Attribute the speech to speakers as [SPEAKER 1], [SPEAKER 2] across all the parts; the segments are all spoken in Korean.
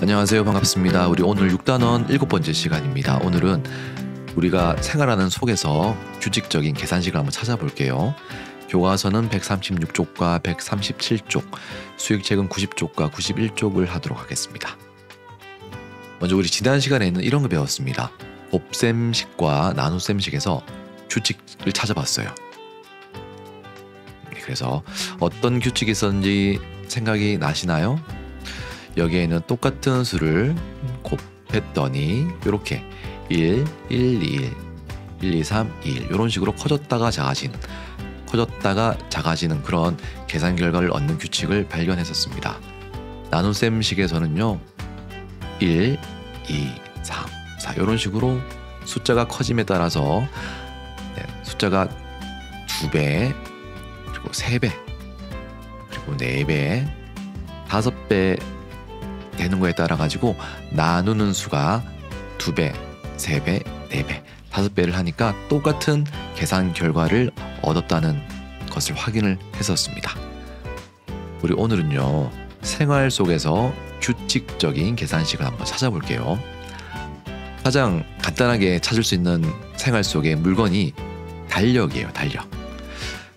[SPEAKER 1] 안녕하세요. 반갑습니다. 우리 오늘 6단원 7번째 시간입니다. 오늘은 우리가 생활하는 속에서 규칙적인 계산식을 한번 찾아볼게요. 교과서는 136쪽과 137쪽, 수익책은 90쪽과 91쪽을 하도록 하겠습니다. 먼저 우리 지난 시간에는 이런 거 배웠습니다. 곱셈식과 나눗셈식에서 규칙을 찾아봤어요. 그래서 어떤 규칙이 있었는지 생각이 나시나요? 여기에는 똑같은 수를 곱했더니 이렇게 1, 1, 2, 1, 2, 3, 2, 1 이런 식으로 커졌다가 작아지는 그런 계산 결과를 얻는 규칙을 발견했었습니다. 나눗셈식에서는요 1, 2, 3, 4 이런 식으로 숫자가 커짐에 따라서 숫자가 2배, 그리고 3배, 그리고 4배, 5배 되는 거에 따라 가지고 나누는 수가 2배, 3배, 4배, 5배를 하니까 똑같은 계산 결과를 얻었다는 것을 확인을 했었습니다. 우리 오늘은요 생활 속에서 규칙적인 계산식을 한번 찾아볼게요. 가장 간단하게 찾을 수 있는 생활 속의 물건이 달력이에요. 달력.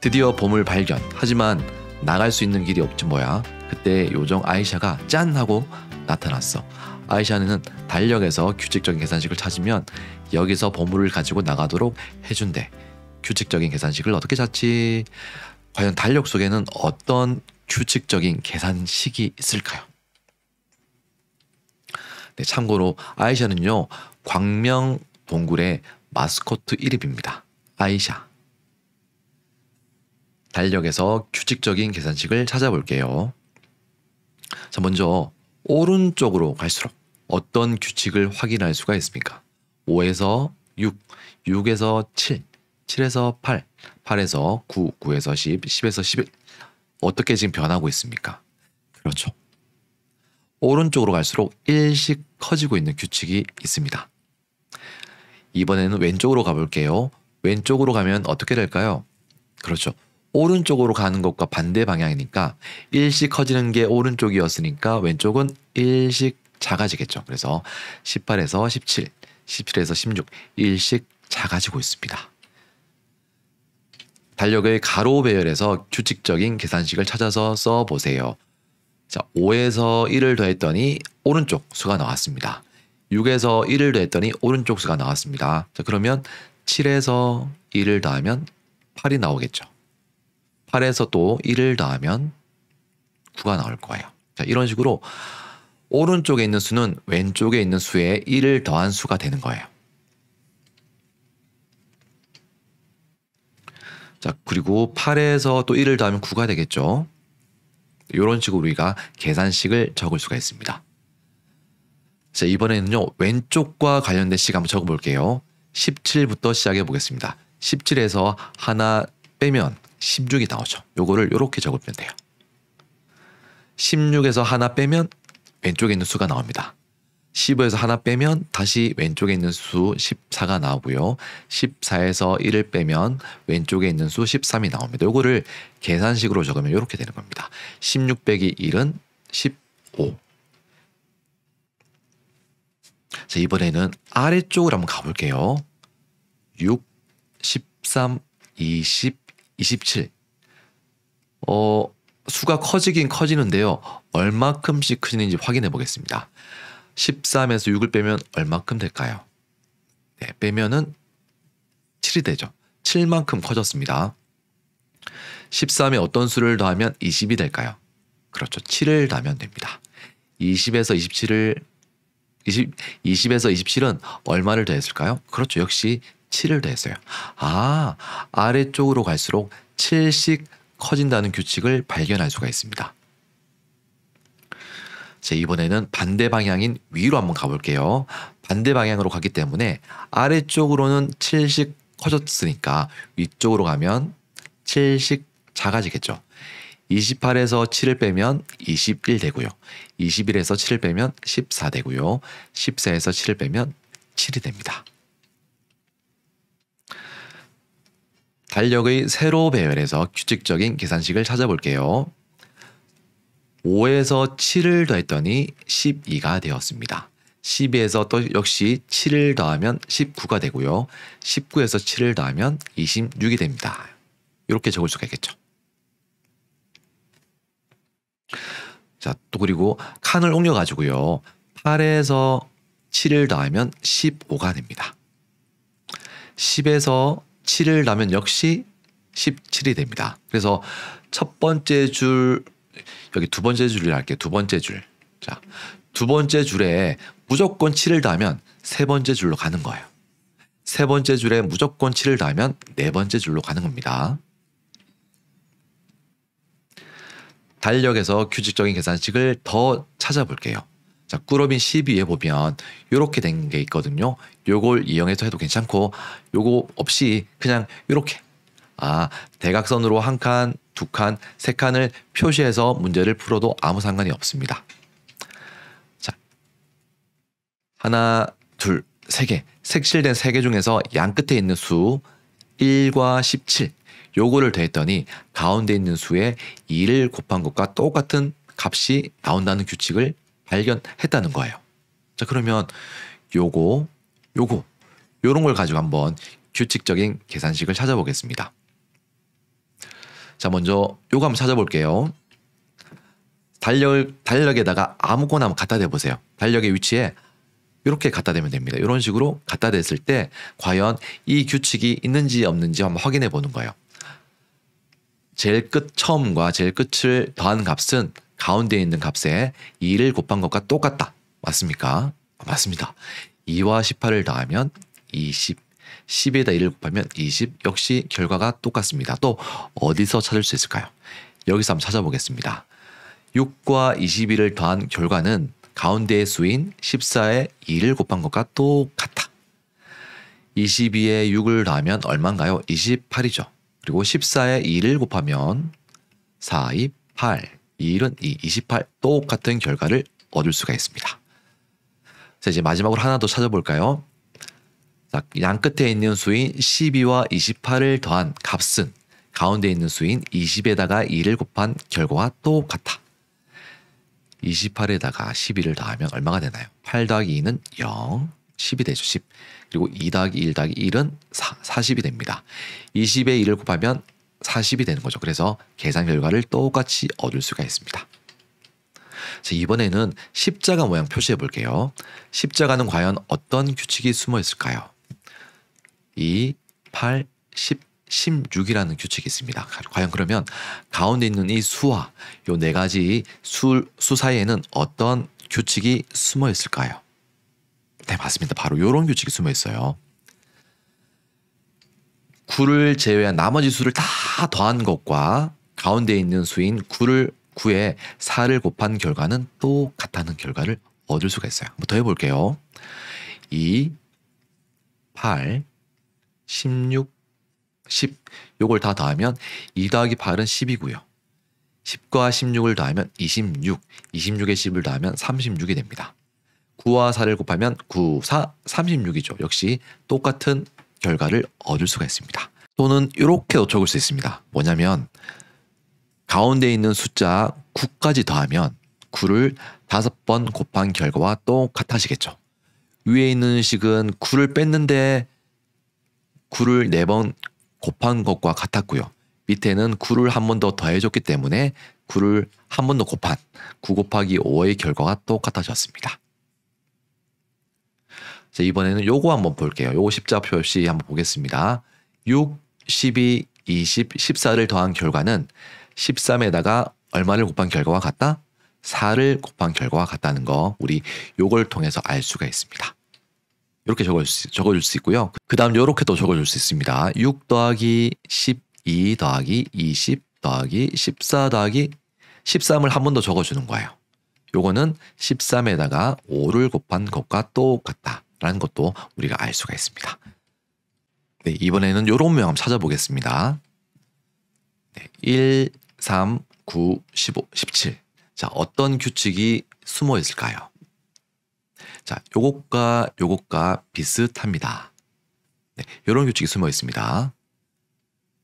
[SPEAKER 1] 드디어 보물 발견. 하지만 나갈 수 있는 길이 없지 뭐야. 그때 요정 아이샤가 짠 하고 나타났어. 아이샤는 달력에서 규칙적인 계산식을 찾으면 여기서 보물을 가지고 나가도록 해준대. 규칙적인 계산식을 어떻게 찾지? 과연 달력 속에는 어떤 규칙적인 계산식이 있을까요? 네, 참고로 아이샤는요 광명 동굴의 마스코트 이름입니다. 아이샤. 달력에서 규칙적인 계산식을 찾아볼게요. 자, 먼저 오른쪽으로 갈수록 어떤 규칙을 확인할 수가 있습니까? 5에서 6, 6에서 7, 7에서 8, 8에서 9, 9에서 10, 10에서 11 어떻게 지금 변하고 있습니까? 그렇죠. 오른쪽으로 갈수록 1씩 커지고 있는 규칙이 있습니다. 이번에는 왼쪽으로 가볼게요. 왼쪽으로 가면 어떻게 될까요? 그렇죠. 오른쪽으로 가는 것과 반대 방향이니까 1씩 커지는 게 오른쪽이었으니까 왼쪽은 1씩 작아지겠죠. 그래서 18에서 17, 17에서 16, 1씩 작아지고 있습니다. 달력의 가로 배열에서 규칙적인 계산식을 찾아서 써보세요. 자, 5에서 1을 더했더니 오른쪽 수가 나왔습니다. 6에서 1을 더했더니 오른쪽 수가 나왔습니다. 자, 그러면 7에서 1을 더하면 8이 나오겠죠. 8에서 또 1을 더하면 9가 나올 거예요. 자, 이런 식으로 오른쪽에 있는 수는 왼쪽에 있는 수에 1을 더한 수가 되는 거예요. 자, 그리고 8에서 또 1을 더하면 9가 되겠죠. 이런 식으로 우리가 계산식을 적을 수가 있습니다. 자, 이번에는요 왼쪽과 관련된 식 한번 적어볼게요. 17부터 시작해 보겠습니다. 17에서 하나 빼면 16이 나오죠. 요거를 이렇게 적으면 돼요. 16에서 하나 빼면 왼쪽에 있는 수가 나옵니다. 15에서 하나 빼면 다시 왼쪽에 있는 수 14가 나오고요. 14에서 1을 빼면 왼쪽에 있는 수 13이 나옵니다. 요거를 계산식으로 적으면 이렇게 되는 겁니다. 16 빼기 1은 15. 자, 이번에는 아래쪽으로 한번 가볼게요. 6, 13, 20, 27. 수가 커지긴 커지는데요. 얼마큼씩 커지는지 확인해 보겠습니다. 13에서 6을 빼면 얼마큼 될까요? 네, 빼면은 7이 되죠. 7만큼 커졌습니다. 13에 어떤 수를 더하면 20이 될까요? 그렇죠. 7을 더하면 됩니다. 20에서 27은 얼마를 더했을까요? 그렇죠. 역시 7을 더했어요. 아, 아래쪽으로 갈수록 7씩 커진다는 규칙을 발견할 수가 있습니다. 자, 이번에는 반대 방향인 위로 한번 가볼게요. 반대 방향으로 가기 때문에 아래쪽으로는 7씩 커졌으니까 위쪽으로 가면 7씩 작아지겠죠. 28에서 7을 빼면 21 되고요. 21에서 7을 빼면 14 되고요. 14에서 7을 빼면 7이 됩니다. 달력의 세로 배열에서 규칙적인 계산식을 찾아볼게요. 5에서 7을 더했더니 12가 되었습니다. 12에서 또 역시 7을 더하면 19가 되고요. 19에서 7을 더하면 26이 됩니다. 이렇게 적을 수가 있겠죠. 자, 또 그리고 칸을 옮겨가지고요. 8에서 7을 더하면 15가 됩니다. 10에서 7을 더하면 역시 17이 됩니다. 그래서 첫 번째 줄, 여기 두 번째 줄을 할게요. 두 번째 줄. 자, 두 번째 줄에 무조건 7을 더하면 세 번째 줄로 가는 거예요. 세 번째 줄에 무조건 7을 더하면 네 번째 줄로 가는 겁니다. 달력에서 규칙적인 계산식을 더 찾아볼게요. 자, 꾸러미 12에 보면 이렇게 된 게 있거든요. 요걸 이용해서 해도 괜찮고 요거 없이 그냥 이렇게 대각선으로 한 칸, 두 칸, 세 칸을 표시해서 문제를 풀어도 아무 상관이 없습니다. 자, 하나, 둘, 세 개. 색칠된 세 개 중에서 양 끝에 있는 수 1과 17 요거를 더했더니 가운데 있는 수에 2를 곱한 것과 똑같은 값이 나온다는 규칙을 발견했다는 거예요. 자, 그러면 요런 걸 가지고 한번 규칙적인 계산식을 찾아보겠습니다. 자, 먼저 요거 한번 찾아볼게요. 달력에다가 아무거나 한번 갖다 대보세요. 달력의 위치에 이렇게 갖다 대면 됩니다. 이런 식으로 갖다 댔을 때 과연 이 규칙이 있는지 없는지 한번 확인해 보는 거예요. 제일 끝 처음과 제일 끝을 더한 값은 가운데 있는 값에 2를 곱한 것과 똑같다. 맞습니까? 맞습니다. 2와 18을 더하면 20, 10에다 1을 곱하면 20, 역시 결과가 똑같습니다. 또 어디서 찾을 수 있을까요? 여기서 한번 찾아보겠습니다. 6과 21을 더한 결과는 가운데의 수인 14에 2를 곱한 것과 똑같다. 22에 6을 더하면 얼마인가요? 28이죠. 그리고 14에 2를 곱하면 4, 2, 8, 2은 2, 28 똑같은 결과를 얻을 수가 있습니다. 자, 이제 마지막으로 하나 더 찾아볼까요? 자, 양 끝에 있는 수인 12와 28을 더한 값은 가운데 있는 수인 20에다가 2를 곱한 결과와 똑같아. 28에다가 12를 더하면 얼마가 되나요? 8 더하기 2는 0, 10이 되죠. 10. 그리고 2 더하기 1 더하기 1은 40이 됩니다. 20에 1을 곱하면 40이 되는 거죠. 그래서 계산 결과를 똑같이 얻을 수가 있습니다. 자, 이번에는 십자가 모양 표시해 볼게요. 십자가는 과연 어떤 규칙이 숨어 있을까요? 2, 8, 10, 16이라는 규칙이 있습니다. 과연 그러면 가운데 있는 이 수와 이 네 가지 수 사이에는 어떤 규칙이 숨어 있을까요? 네, 맞습니다. 바로 이런 규칙이 숨어 있어요. 9를 제외한 나머지 수를 다 더한 것과 가운데 있는 수인 9에 4를 곱한 결과는 똑같다는 결과를 얻을 수가 있어요. 한번 더 해볼게요. 2, 8, 16, 10 요걸 다 더하면 2 더하기 8은 10이고요. 10과 16을 더하면 26, 26에 10을 더하면 36이 됩니다. 9와 4를 곱하면 9, 4, 36이죠. 역시 똑같은 결과를 얻을 수가 있습니다. 또는 이렇게도 적을 수 있습니다. 뭐냐면 가운데 있는 숫자 9까지 더하면 9를 5번 곱한 결과와 똑같아지겠죠. 위에 있는 식은 9를 뺐는데 9를 4번 곱한 것과 같았고요. 밑에는 9를 한 번 더 더해줬기 때문에 9를 한 번 더 곱한 9 곱하기 5의 결과가 똑같아졌습니다. 자, 이번에는 요거 한번 볼게요. 요거 십자가 표시 한번 보겠습니다. 6, 12, 20, 14를 더한 결과는 13에다가 얼마를 곱한 결과와 같다? 4를 곱한 결과와 같다는 거 우리 요걸 통해서 알 수가 있습니다. 이렇게 적어줄 수 있고요. 그 다음 이렇게 또 적어줄 수 있습니다. 6 더하기 12 더하기 20 더하기 14 더하기 13을 한 번 더 적어주는 거예요. 요거는 13에다가 5를 곱한 것과 똑같다라는 것도 우리가 알 수가 있습니다. 네, 이번에는 요런 모양 한번 찾아보겠습니다. 네, 1, 3, 9, 15, 17. 자, 어떤 규칙이 숨어 있을까요? 자, 요것과 비슷합니다. 네, 요런 규칙이 숨어 있습니다.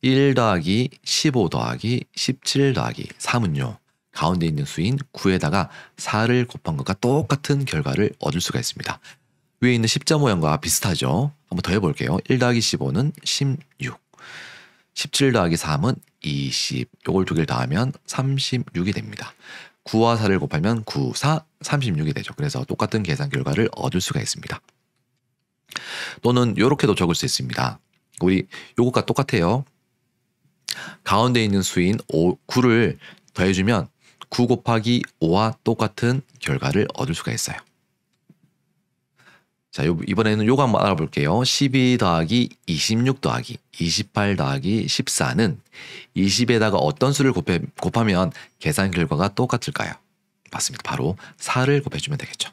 [SPEAKER 1] 1 더하기 15 더하기 17 더하기 3은요. 가운데 있는 수인 9에다가 4를 곱한 것과 똑같은 결과를 얻을 수가 있습니다. 위에 있는 십자 모양과 비슷하죠? 한번 더 해볼게요. 1 더하기 15는 16, 17 더하기 3은 20, 요걸 두 개를 더하면 36이 됩니다. 9와 4를 곱하면 9, 4, 36이 되죠. 그래서 똑같은 계산 결과를 얻을 수가 있습니다. 또는 이렇게도 적을 수 있습니다. 우리 요것과 똑같아요. 가운데 있는 수인 9를 더해주면 9 곱하기 5와 똑같은 결과를 얻을 수가 있어요. 자, 이번에는 요거 한번 알아볼게요. 12 더하기 26 더하기 28 더하기 14는 20에다가 어떤 수를 곱하면 계산 결과가 똑같을까요? 맞습니다. 바로 4를 곱해주면 되겠죠.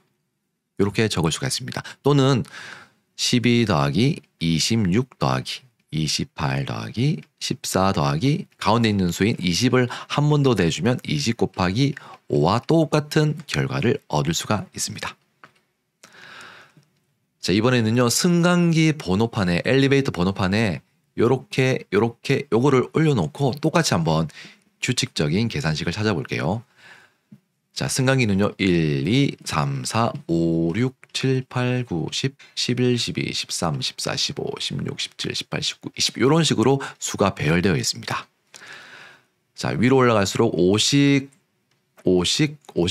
[SPEAKER 1] 이렇게 적을 수가 있습니다. 또는 12 더하기 26 더하기 28 더하기 14 더하기 가운데 있는 수인 20을 한 번 더 내주면 20 곱하기 5와 똑같은 결과를 얻을 수가 있습니다. 자, 이번에는요, 승강기 번호판에, 엘리베이터 번호판에 요거를 올려놓고 똑같이 한번 규칙적인 계산식을 찾아볼게요. 자, 승강기는요, 1, 2, 3, 4, 5, 6, 7, 8, 9, 10, 11, 12, 13, 14, 15, 16, 17, 18, 19, 20 이런 식으로 수가 배열되어 있습니다. 자, 위로 올라갈수록 5씩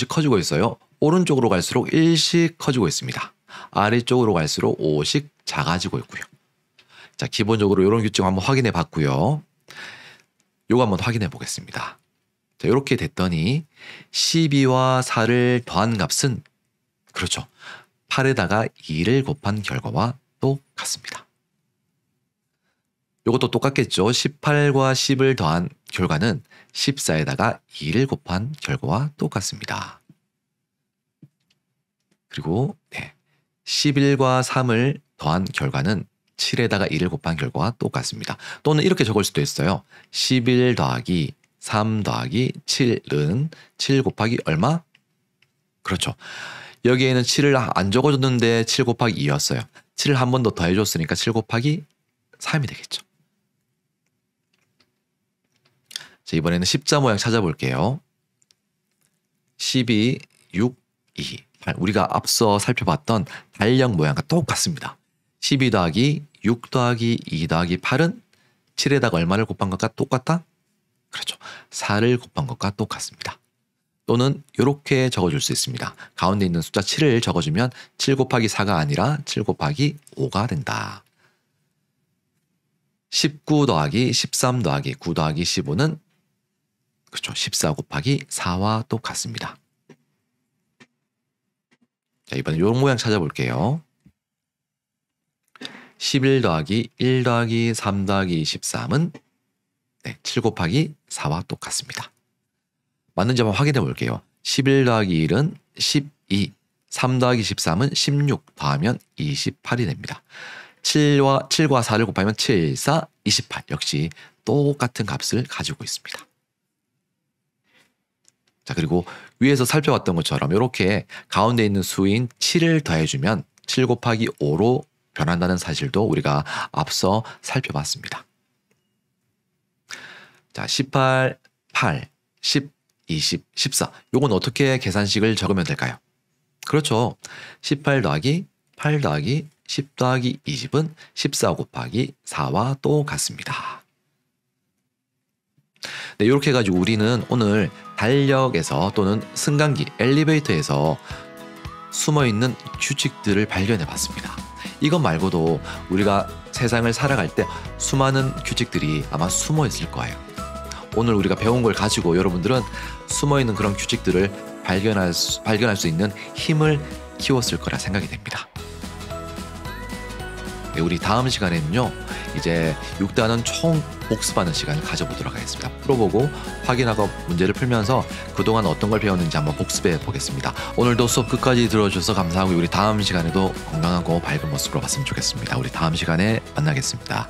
[SPEAKER 1] 커지고 있어요. 오른쪽으로 갈수록 1씩 커지고 있습니다. 아래쪽으로 갈수록 5씩 작아지고 있고요. 자, 기본적으로 이런 규칙 한번 확인해 봤고요. 요거 한번 확인해 보겠습니다. 자, 이렇게 됐더니 12와 4를 더한 값은 그렇죠. 8에다가 2를 곱한 결과와 똑같습니다. 요것도 똑같겠죠. 18과 10을 더한 결과는 14에다가 2를 곱한 결과와 똑같습니다. 그리고 11과 3을 더한 결과는 7에다가 2를 곱한 결과와 똑같습니다. 또는 이렇게 적을 수도 있어요. 11 더하기 3 더하기 7은 7 곱하기 얼마? 그렇죠. 여기에는 7을 안 적어줬는데 7 곱하기 2였어요. 7을 한 번 더 더해줬으니까 7 곱하기 3이 되겠죠. 자, 이번에는 십자 모양 찾아볼게요. 12, 6, 2, 8. 우리가 앞서 살펴봤던 달력 모양과 똑같습니다. 12 더하기 6 더하기 2 더하기 8은 7에다가 얼마를 곱한 것과 똑같다? 그렇죠. 4를 곱한 것과 똑같습니다. 또는 이렇게 적어줄 수 있습니다. 가운데 있는 숫자 7을 적어주면 7 곱하기 4가 아니라 7 곱하기 5가 된다. 19 더하기 13 더하기 9 더하기 15는 그렇죠. 14 곱하기 4와 똑같습니다. 자, 이번에 이런 모양 찾아볼게요. 11 더하기 1 더하기 3 더하기 13은 7 곱하기 4와 똑같습니다. 맞는지 한번 확인해 볼게요. 11 더하기 1은 12, 3 더하기 13은 16 더하면 28이 됩니다. 7과 4를 곱하면 7, 4, 28 역시 똑같은 값을 가지고 있습니다. 자, 그리고 위에서 살펴봤던 것처럼 이렇게 가운데 있는 수인 7을 더해주면 7 곱하기 5로 변한다는 사실도 우리가 앞서 살펴봤습니다. 자, 18, 8, 10, 20, 14 요건 어떻게 계산식을 적으면 될까요? 그렇죠. 18 더하기 8 더하기 10 더하기 20은 14 곱하기 4와 똑같습니다. 네, 이렇게 해가지고 우리는 오늘 달력에서 또는 승강기, 엘리베이터에서 숨어있는 규칙들을 발견해 봤습니다. 이것 말고도 우리가 세상을 살아갈 때 수많은 규칙들이 아마 숨어 있을 거예요. 오늘 우리가 배운 걸 가지고 여러분들은 숨어있는 그런 규칙들을 발견할 수 있는 힘을 키웠을 거라 생각이 됩니다. 네, 우리 다음 시간에는요, 이제 6단원 총 복습하는 시간을 가져보도록 하겠습니다. 풀어보고 확인하고 문제를 풀면서 그동안 어떤 걸 배웠는지 한번 복습해 보겠습니다. 오늘도 수업 끝까지 들어주셔서 감사하고 우리 다음 시간에도 건강하고 밝은 모습으로 봤으면 좋겠습니다. 우리 다음 시간에 만나겠습니다.